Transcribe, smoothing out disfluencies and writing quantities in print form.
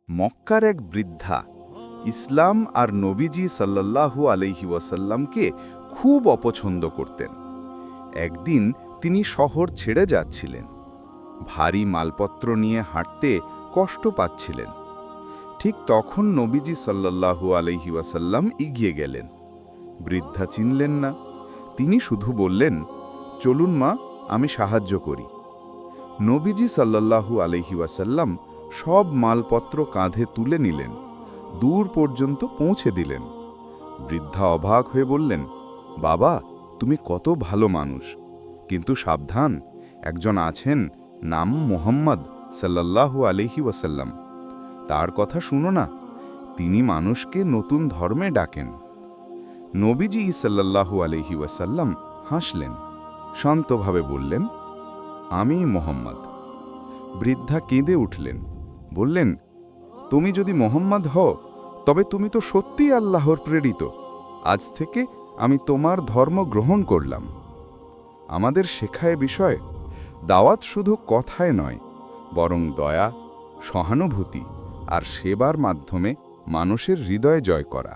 মক্কার এক বৃদ্ধা ইসলাম আর নবীজি সাল্লাল্লাহু আলাইহি ওয়াসাল্লামকে খুব অপছন্দ করতেন। একদিন তিনি শহর ছেড়ে যাচ্ছিলেন। ভারী মালপত্র নিয়ে হাঁটতে কষ্ট পাচ্ছিলেন। ঠিক তখন নবীজি সাল্লাল্লাহু আলাইহি ওয়াসাল্লাম এগিয়ে গেলেন। বৃদ্ধা চিনলেন না। তিনি শুধু বললেন, চলুন মা, আমি সাহায্য করি। নবীজি সাল্লাল্লাহু আলাইহি ওয়াসাল্লাম সব মালপত্র কাঁধে তুলে নিলেন, দূর পর্যন্ত পৌঁছে দিলেন। বৃদ্ধা অবাক হয়ে বললেন, বাবা, তুমি কত ভালো মানুষ, কিন্তু সাবধান, একজন আছেন, নাম মুহাম্মদ সাল্লাল্লাহু আলাইহি ওয়াসাল্লাম। তার কথা শুনো না, তিনি মানুষকে নতুন ধর্মে ডাকেন। নবীজি সাল্লাল্লাহু আলাইহি ওয়াসাল্লাম হাসলেন, শান্তভাবে বললেন, আমি মুহাম্মদ। বৃদ্ধা কেঁদে উঠলেন, বললেন, তুমি যদি মুহাম্মদ হও, তবে তুমি তো সত্যিই আল্লাহর প্রেরিত। আজ থেকে আমি তোমার ধর্ম গ্রহণ করলাম। আমাদের শেখায় বিষয়, দাওয়াত শুধু কথায় নয়, বরং দয়া, সহানুভূতি আর সেবার মাধ্যমে মানুষের হৃদয় জয় করা।